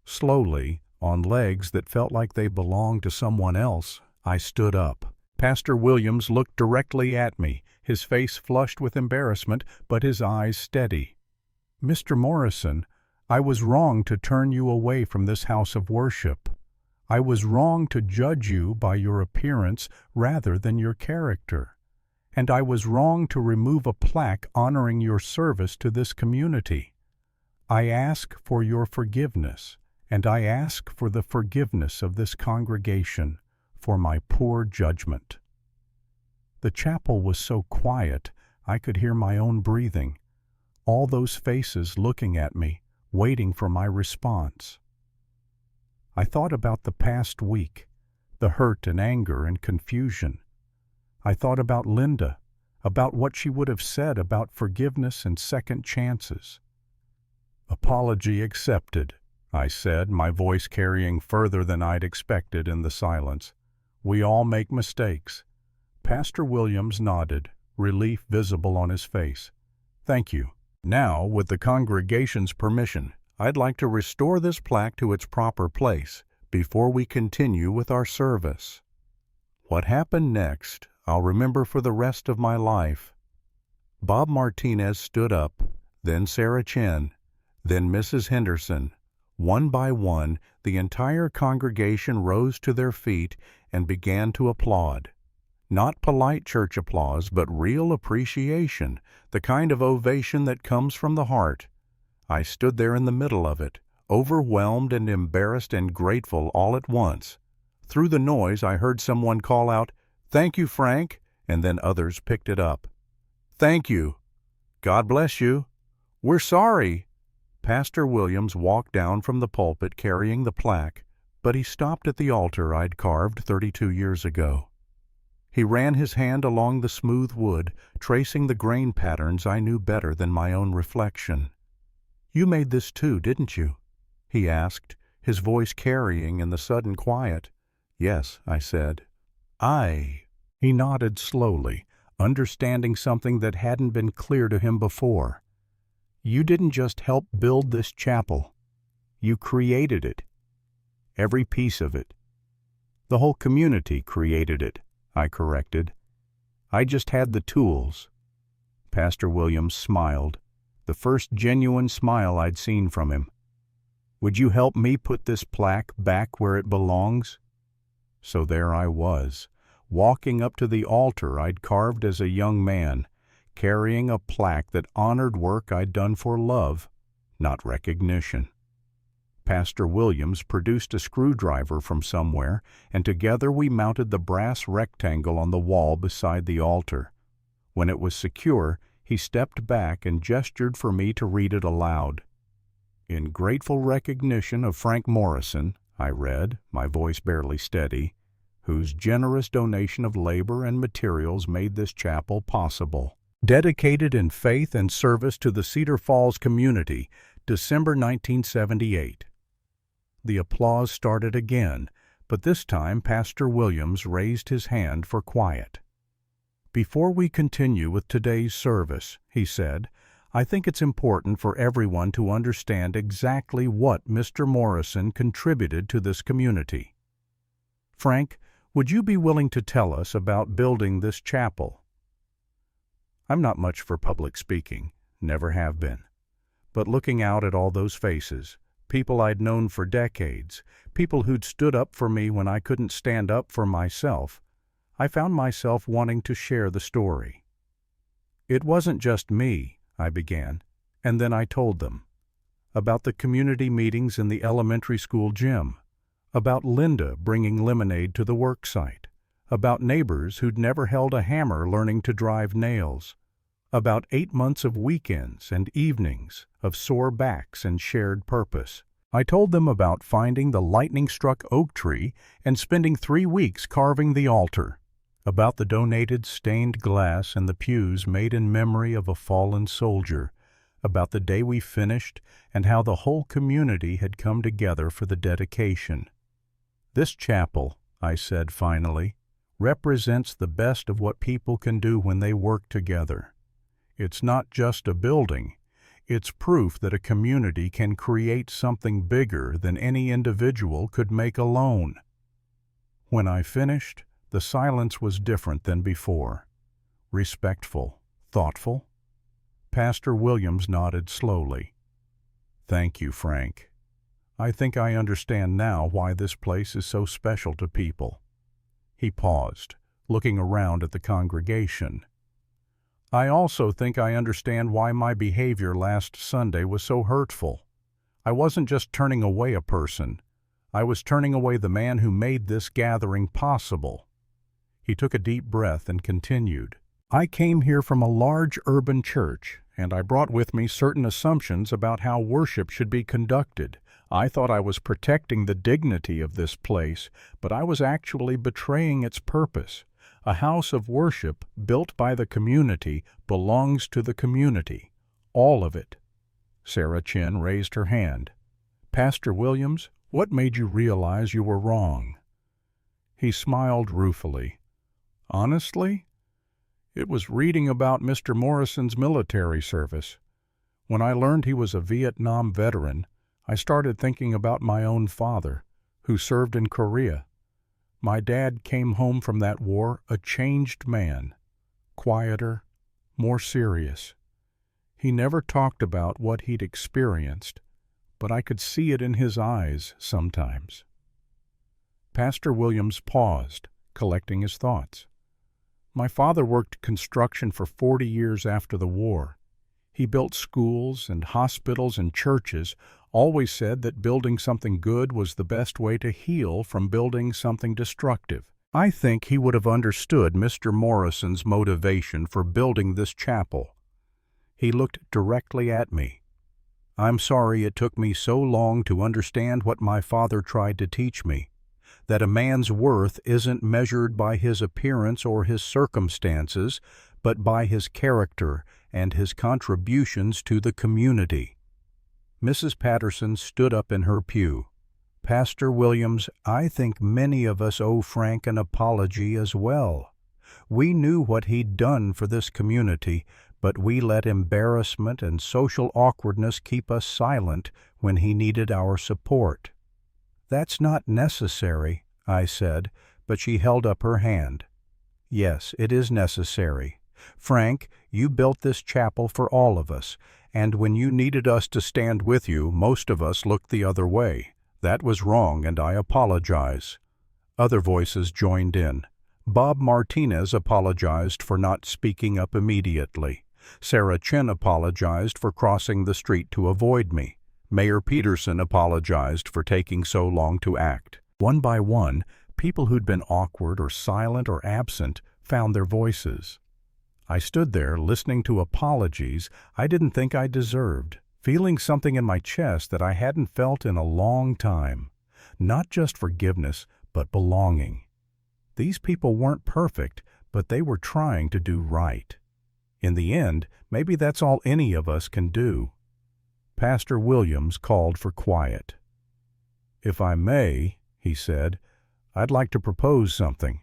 Slowly, on legs that felt like they belonged to someone else, I stood up. Pastor Williams looked directly at me, his face flushed with embarrassment, but his eyes steady. "Mr. Morrison, I was wrong to turn you away from this house of worship. I was wrong to judge you by your appearance rather than your character. And I was wrong to remove a plaque honoring your service to this community. I ask for your forgiveness, and I ask for the forgiveness of this congregation for my poor judgment." The chapel was so quiet I could hear my own breathing, all those faces looking at me, waiting for my response. I thought about the past week, the hurt and anger and confusion. I thought about Linda, about what she would have said about forgiveness and second chances. "Apology accepted," I said, my voice carrying further than I'd expected in the silence. "We all make mistakes." Pastor Williams nodded, relief visible on his face. "Thank you. Now, with the congregation's permission, I'd like to restore this plaque to its proper place before we continue with our service. What happened next, I'll remember for the rest of my life. Bob Martinez stood up, then Sarah Chen, then Mrs. Henderson. One by one, the entire congregation rose to their feet and began to applaud. Not polite church applause, but real appreciation, the kind of ovation that comes from the heart. I stood there in the middle of it, overwhelmed and embarrassed and grateful all at once. Through the noise, I heard someone call out, "Thank you, Frank," and then others picked it up. "Thank you." "God bless you." "We're sorry." Pastor Williams walked down from the pulpit carrying the plaque, but he stopped at the altar I'd carved 32 years ago. He ran his hand along the smooth wood, tracing the grain patterns I knew better than my own reflection. "You made this too, didn't you?" he asked, his voice carrying in the sudden quiet. "Yes," I said. He nodded slowly, understanding something that hadn't been clear to him before. "You didn't just help build this chapel. You created it. Every piece of it. The whole community created it," I corrected. "I just had the tools." Pastor Williams smiled, the first genuine smile I'd seen from him. "Would you help me put this plaque back where it belongs?" So there I was, walking up to the altar I'd carved as a young man, carrying a plaque that honored work I'd done for love, not recognition. Pastor Williams produced a screwdriver from somewhere, and together we mounted the brass rectangle on the wall beside the altar. When it was secure, he stepped back and gestured for me to read it aloud. "In grateful recognition of Frank Morrison," I read, my voice barely steady, "whose generous donation of labor and materials made this chapel possible. Dedicated in faith and service to the Cedar Falls community, December 1978. The applause started again, but this time Pastor Williams raised his hand for quiet. "Before we continue with today's service," he said, "I think it's important for everyone to understand exactly what Mr. Morrison contributed to this community. Frank, would you be willing to tell us about building this chapel?" I'm not much for public speaking, never have been. But looking out at all those faces, people I'd known for decades, people who'd stood up for me when I couldn't stand up for myself, I found myself wanting to share the story. "It wasn't just me," I began, and then I told them. About the community meetings in the elementary school gym, about Linda bringing lemonade to the work site, about neighbors who'd never held a hammer learning to drive nails, about 8 months of weekends and evenings, of sore backs and shared purpose. I told them about finding the lightning-struck oak tree and spending 3 weeks carving the altar, about the donated stained glass and the pews made in memory of a fallen soldier, about the day we finished and how the whole community had come together for the dedication. "This chapel," I said finally, "represents the best of what people can do when they work together. It's not just a building. It's proof that a community can create something bigger than any individual could make alone." When I finished, the silence was different than before. Respectful, thoughtful. Pastor Williams nodded slowly. "Thank you, Frank. I think I understand now why this place is so special to people." He paused, looking around at the congregation. "I also think I understand why my behavior last Sunday was so hurtful. I wasn't just turning away a person. I was turning away the man who made this gathering possible." He took a deep breath and continued. "I came here from a large urban church, and I brought with me certain assumptions about how worship should be conducted. I thought I was protecting the dignity of this place, but I was actually betraying its purpose. A house of worship built by the community belongs to the community, all of it." Sarah Chen raised her hand. "Pastor Williams, what made you realize you were wrong?" He smiled ruefully. "Honestly, it was reading about Mr. Morrison's military service. When I learned he was a Vietnam veteran, I started thinking about my own father, who served in Korea. My dad came home from that war a changed man, quieter, more serious. He never talked about what he'd experienced, but I could see it in his eyes sometimes. Pastor Williams paused, collecting his thoughts. My father worked construction for 40 years after the war. He built schools and hospitals and churches, always said that building something good was the best way to heal from building something destructive. I think he would have understood Mr. Morrison's motivation for building this chapel. He looked directly at me. I'm sorry it took me so long to understand what my father tried to teach me, that a man's worth isn't measured by his appearance or his circumstances, but by his character and his contributions to the community. Mrs. Patterson stood up in her pew. Pastor Williams, I think many of us owe Frank an apology as well. We knew what he'd done for this community, but we let embarrassment and social awkwardness keep us silent when he needed our support. That's not necessary, I said, but she held up her hand. Yes, it is necessary. Frank, you built this chapel for all of us, and when you needed us to stand with you, most of us looked the other way. That was wrong, and I apologize. Other voices joined in. Bob Martinez apologized for not speaking up immediately. Sarah Chen apologized for crossing the street to avoid me. Mayor Peterson apologized for taking so long to act. One by one, people who'd been awkward or silent or absent found their voices. I stood there listening to apologies I didn't think I deserved, feeling something in my chest that I hadn't felt in a long time. Not just forgiveness, but belonging. These people weren't perfect, but they were trying to do right. In the end, maybe that's all any of us can do. Pastor Williams called for quiet. If I may, he said, I'd like to propose something.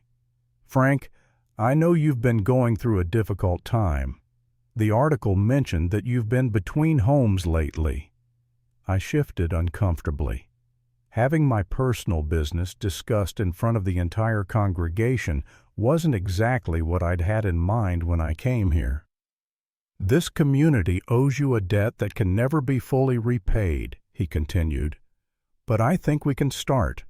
Frank, I know you've been going through a difficult time. The article mentioned that you've been between homes lately. I shifted uncomfortably. Having my personal business discussed in front of the entire congregation wasn't exactly what I'd had in mind when I came here. This community owes you a debt that can never be fully repaid, he continued. But I think we can start.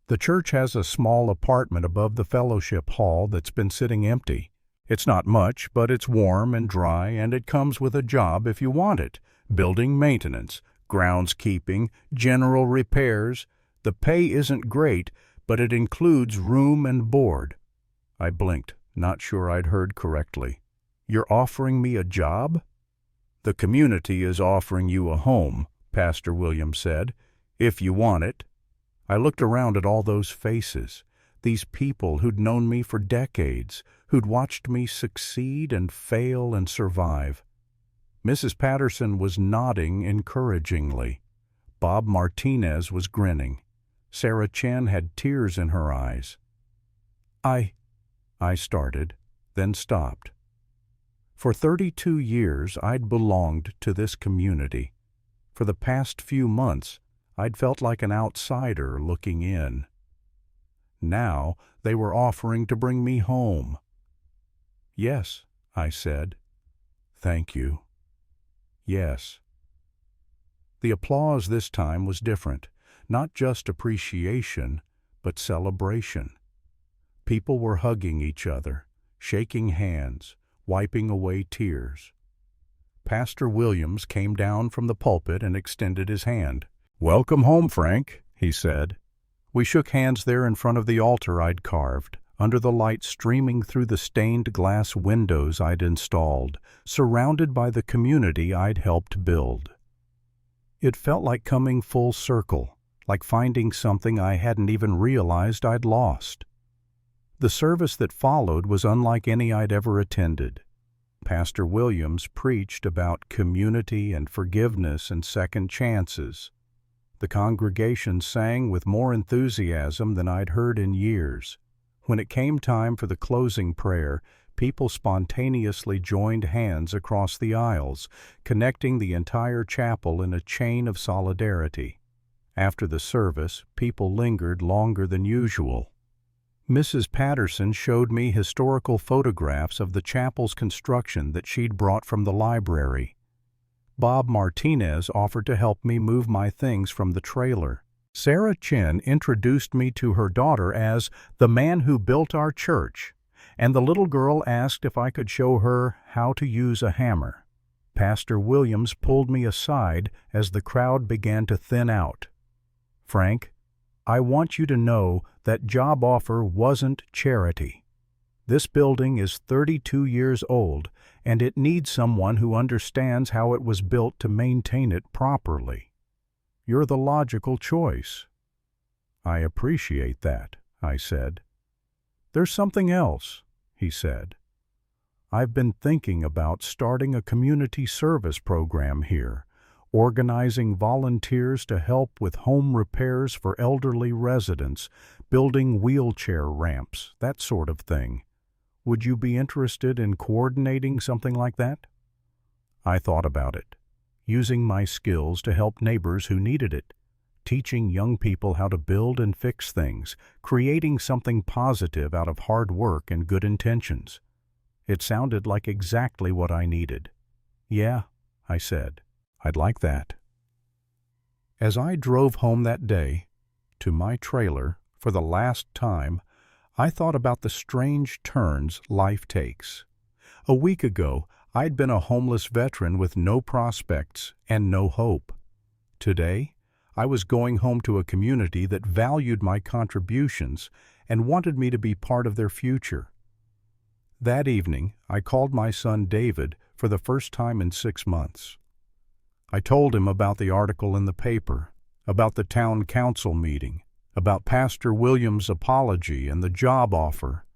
The church has a small apartment above the fellowship hall that's been sitting empty. It's not much, but it's warm and dry, and it comes with a job if you want it. Building maintenance, groundskeeping, general repairs. The pay isn't great, but it includes room and board. I blinked, not sure I'd heard correctly. You're offering me a job? The community is offering you a home, Pastor Williams said, if you want it. I looked around at all those faces, these people who'd known me for decades, who'd watched me succeed and fail and survive. Mrs. Patterson was nodding encouragingly. Bob Martinez was grinning. Sarah Chen had tears in her eyes. I started, then stopped. For 32 years, I'd belonged to this community. For the past few months, I'd felt like an outsider looking in. Now they were offering to bring me home. Yes, I said. Thank you. Yes. The applause this time was different, not just appreciation, but celebration. People were hugging each other, shaking hands, wiping away tears. Pastor Williams came down from the pulpit and extended his hand. Welcome home, Frank, he said. We shook hands there in front of the altar I'd carved, under the light streaming through the stained glass windows I'd installed, surrounded by the community I'd helped build. It felt like coming full circle, like finding something I hadn't even realized I'd lost. The service that followed was unlike any I'd ever attended. Pastor Williams preached about community and forgiveness and second chances. The congregation sang with more enthusiasm than I'd heard in years. When it came time for the closing prayer, people spontaneously joined hands across the aisles, connecting the entire chapel in a chain of solidarity. After the service, people lingered longer than usual. Mrs. Patterson showed me historical photographs of the chapel's construction that she'd brought from the library. Bob Martinez offered to help me move my things from the trailer. Sarah Chin introduced me to her daughter as the man who built our church, and the little girl asked if I could show her how to use a hammer. Pastor Williams pulled me aside as the crowd began to thin out. "Frank, I want you to know that job offer wasn't charity. This building is 32 years old, and it needs someone who understands how it was built to maintain it properly. You're the logical choice." "I appreciate that," I said. "There's something else," he said. "I've been thinking about starting a community service program here, organizing volunteers to help with home repairs for elderly residents, building wheelchair ramps, that sort of thing. Would you be interested in coordinating something like that?" I thought about it, using my skills to help neighbors who needed it, teaching young people how to build and fix things, creating something positive out of hard work and good intentions. It sounded like exactly what I needed. "Yeah," I said, "I'd like that." As I drove home that day, to my trailer, for the last time, I thought about the strange turns life takes. A week ago, I'd been a homeless veteran with no prospects and no hope. Today, I was going home to a community that valued my contributions and wanted me to be part of their future. That evening, I called my son David for the first time in 6 months. I told him about the article in the paper, about the town council meeting, about Pastor Williams' apology and the job offer.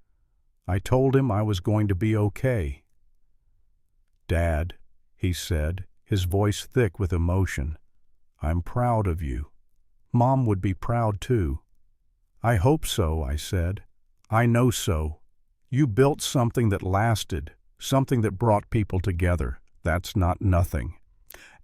I told him I was going to be okay. "Dad," he said, his voice thick with emotion, "I'm proud of you. Mom would be proud too." "I hope so," I said. "I know so. You built something that lasted, something that brought people together. That's not nothing."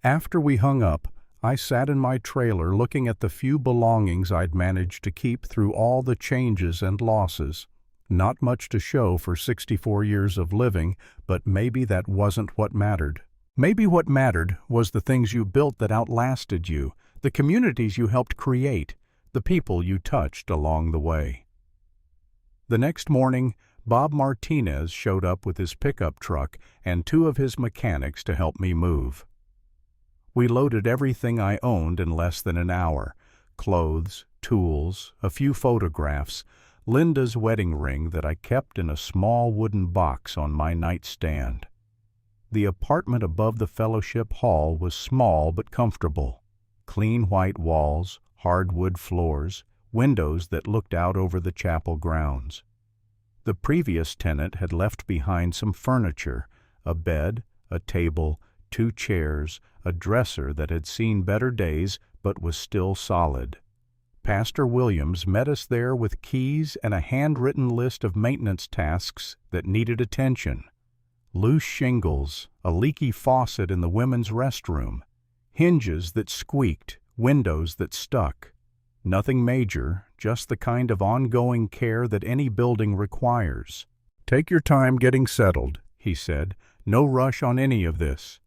After we hung up, I sat in my trailer looking at the few belongings I'd managed to keep through all the changes and losses. Not much to show for 64 years of living, but maybe that wasn't what mattered. Maybe what mattered was the things you built that outlasted you, the communities you helped create, the people you touched along the way. The next morning, Bob Martinez showed up with his pickup truck and 2 of his mechanics to help me move. We loaded everything I owned in less than an hour: clothes, tools, a few photographs, Linda's wedding ring that I kept in a small wooden box on my nightstand. The apartment above the fellowship hall was small but comfortable. Clean white walls, hardwood floors, windows that looked out over the chapel grounds. The previous tenant had left behind some furniture, a bed, a table, 2 chairs, a dresser that had seen better days but was still solid. Pastor Williams met us there with keys and a handwritten list of maintenance tasks that needed attention. Loose shingles, a leaky faucet in the women's restroom, hinges that squeaked, windows that stuck. Nothing major, just the kind of ongoing care that any building requires. "Take your time getting settled," he said. "No rush on any of this."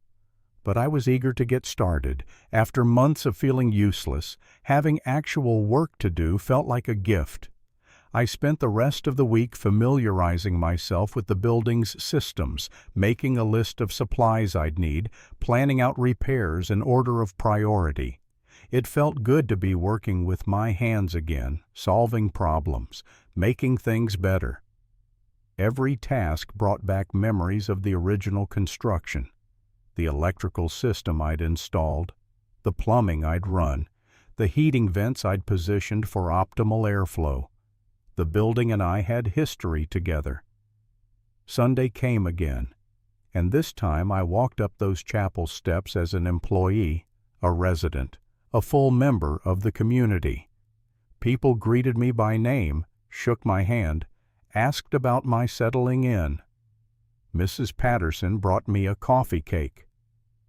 But I was eager to get started. After months of feeling useless, having actual work to do felt like a gift. I spent the rest of the week familiarizing myself with the building's systems, making a list of supplies I'd need, planning out repairs in order of priority. It felt good to be working with my hands again, solving problems, making things better. Every task brought back memories of the original construction. The electrical system I'd installed, the plumbing I'd run, the heating vents I'd positioned for optimal airflow. The building and I had history together. Sunday came again, and this time I walked up those chapel steps as an employee, a resident, a full member of the community. People greeted me by name, shook my hand, asked about my settling in. Mrs. Patterson brought me a coffee cake.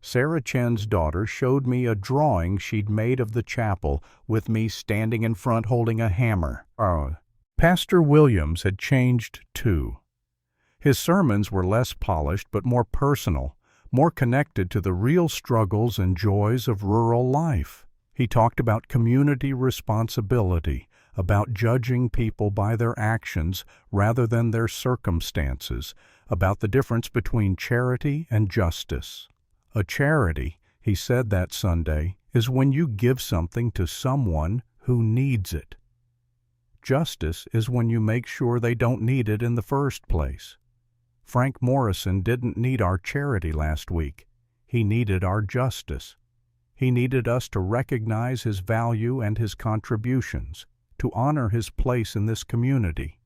Sarah Chen's daughter showed me a drawing she'd made of the chapel with me standing in front holding a hammer. Pastor Williams had changed too. His sermons were less polished but more personal, more connected to the real struggles and joys of rural life. He talked about community responsibility, about judging people by their actions rather than their circumstances, about the difference between charity and justice. A charity, he said that Sunday, is when you give something to someone who needs it. Justice is when you make sure they don't need it in the first place. Frank Morrison didn't need our charity last week. He needed our justice. He needed us to recognize his value and his contributions, to honor his place in this community.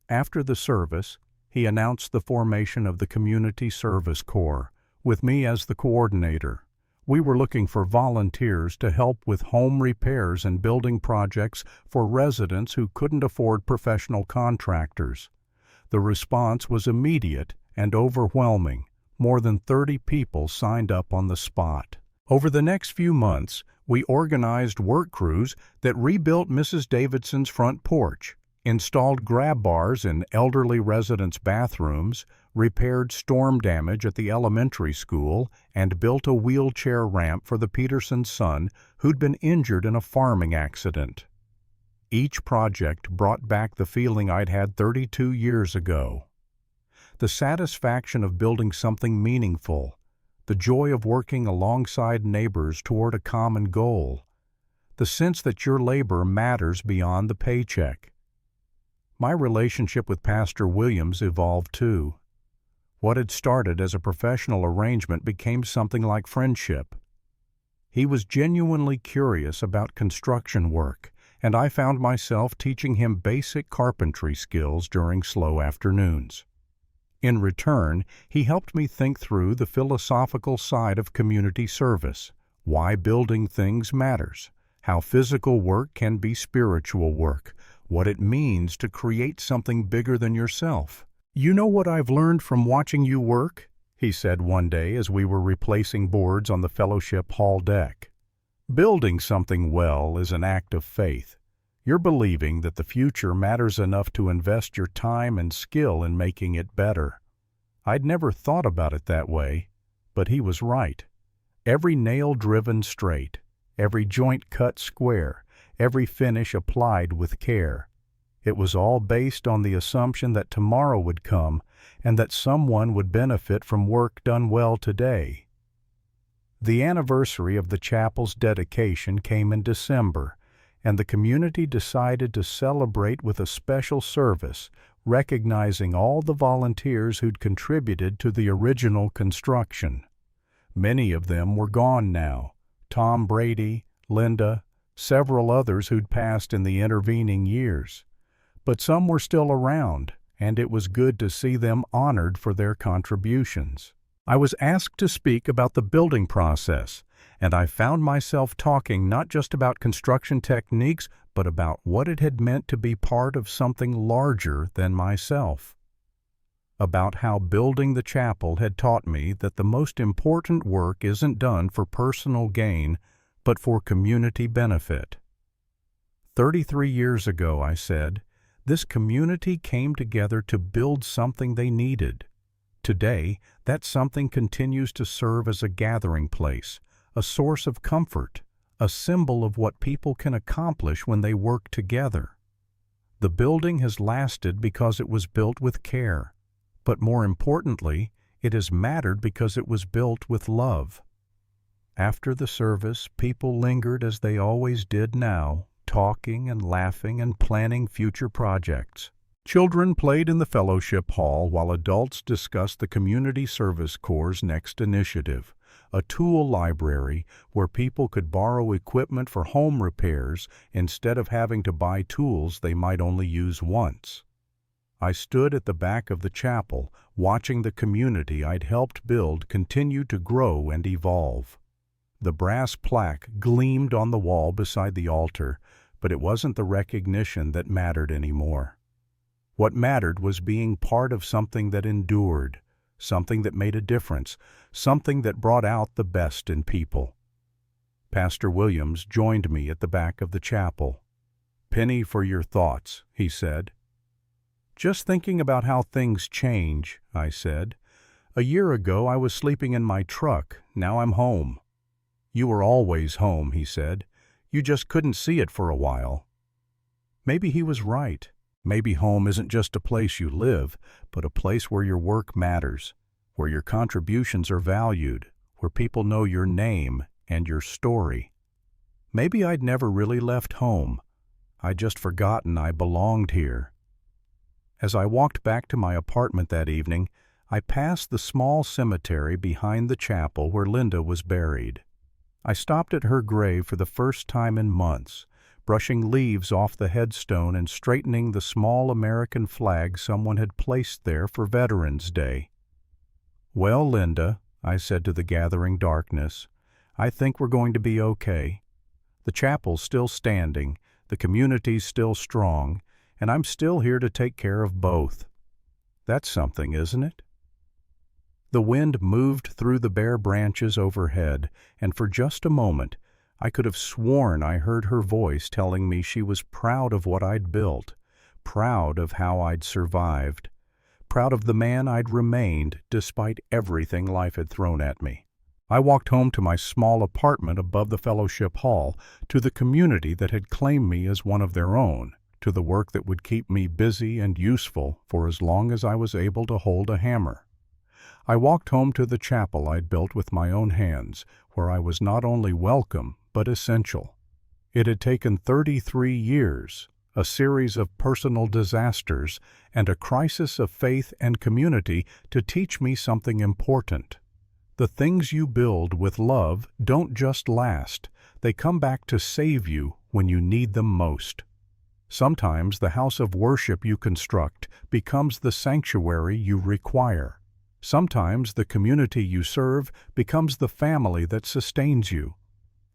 After the service, he announced the formation of the Community Service Corps, with me as the coordinator. We were looking for volunteers to help with home repairs and building projects for residents who couldn't afford professional contractors. The response was immediate and overwhelming. More than 30 people signed up on the spot. Over the next few months, we organized work crews that rebuilt Mrs. Davidson's front porch, installed grab bars in elderly residents' bathrooms, repaired storm damage at the elementary school, and built a wheelchair ramp for the Petersons' son who'd been injured in a farming accident. Each project brought back the feeling I'd had 32 years ago. The satisfaction of building something meaningful, the joy of working alongside neighbors toward a common goal, the sense that your labor matters beyond the paycheck. My relationship with Pastor Williams evolved too. What had started as a professional arrangement became something like friendship. He was genuinely curious about construction work, and I found myself teaching him basic carpentry skills during slow afternoons. In return, he helped me think through the philosophical side of community service, why building things matters, how physical work can be spiritual work, what it means to create something bigger than yourself. "You know what I've learned from watching you work?" he said one day as we were replacing boards on the fellowship hall deck. "Building something well is an act of faith. You're believing that the future matters enough to invest your time and skill in making it better." I'd never thought about it that way, but he was right. Every nail driven straight, every joint cut square, every finish applied with care. It was all based on the assumption that tomorrow would come and that someone would benefit from work done well today. The anniversary of the chapel's dedication came in December, and the community decided to celebrate with a special service, recognizing all the volunteers who'd contributed to the original construction. Many of them were gone now: Tom Brady, Linda, several others who'd passed in the intervening years. But some were still around, and it was good to see them honored for their contributions. I was asked to speak about the building process, and I found myself talking not just about construction techniques, but about what it had meant to be part of something larger than myself. About how building the chapel had taught me that the most important work isn't done for personal gain, but for community benefit. 33 years ago, I said, this community came together to build something they needed. Today, that something continues to serve as a gathering place, a source of comfort, a symbol of what people can accomplish when they work together. The building has lasted because it was built with care, but more importantly, it has mattered because it was built with love. After the service, people lingered as they always did now, talking and laughing and planning future projects. Children played in the fellowship hall while adults discussed the Community Service Corps' next initiative, a tool library where people could borrow equipment for home repairs instead of having to buy tools they might only use once. I stood at the back of the chapel, watching the community I'd helped build continue to grow and evolve. The brass plaque gleamed on the wall beside the altar, but it wasn't the recognition that mattered anymore. What mattered was being part of something that endured, something that made a difference, something that brought out the best in people. Pastor Williams joined me at the back of the chapel. "Penny for your thoughts," he said. "Just thinking about how things change," I said. "A year ago I was sleeping in my truck, now I'm home." "You were always home," he said. "You just couldn't see it for a while." Maybe he was right. Maybe home isn't just a place you live, but a place where your work matters, where your contributions are valued, where people know your name and your story. Maybe I'd never really left home. I'd just forgotten I belonged here. As I walked back to my apartment that evening, I passed the small cemetery behind the chapel where Linda was buried. I stopped at her grave for the first time in months, brushing leaves off the headstone and straightening the small American flag someone had placed there for Veterans Day. "Well, Linda," I said to the gathering darkness, "I think we're going to be okay. The chapel's still standing, the community's still strong, and I'm still here to take care of both. That's something, isn't it?" The wind moved through the bare branches overhead, and for just a moment I could have sworn I heard her voice telling me she was proud of what I'd built, proud of how I'd survived, proud of the man I'd remained despite everything life had thrown at me. I walked home to my small apartment above the fellowship hall, to the community that had claimed me as one of their own, to the work that would keep me busy and useful for as long as I was able to hold a hammer. I walked home to the chapel I'd built with my own hands, where I was not only welcome, but essential. It had taken 33 years, a series of personal disasters, and a crisis of faith and community to teach me something important. The things you build with love don't just last, they come back to save you when you need them most. Sometimes the house of worship you construct becomes the sanctuary you require. Sometimes the community you serve becomes the family that sustains you.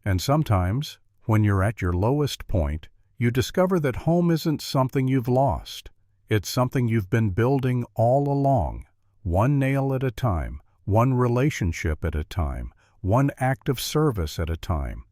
And sometimes, when you're at your lowest point, you discover that home isn't something you've lost. It's something you've been building all along, one nail at a time, one relationship at a time, one act of service at a time.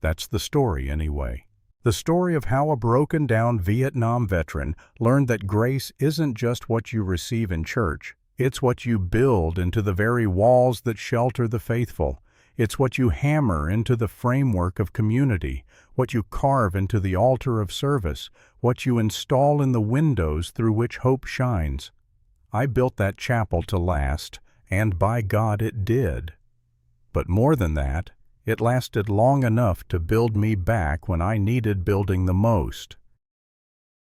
That's the story, anyway. The story of how a broken-down Vietnam veteran learned that grace isn't just what you receive in church. It's what you build into the very walls that shelter the faithful. It's what you hammer into the framework of community, what you carve into the altar of service, what you install in the windows through which hope shines. I built that chapel to last, and by God it did. But more than that, it lasted long enough to build me back when I needed building the most.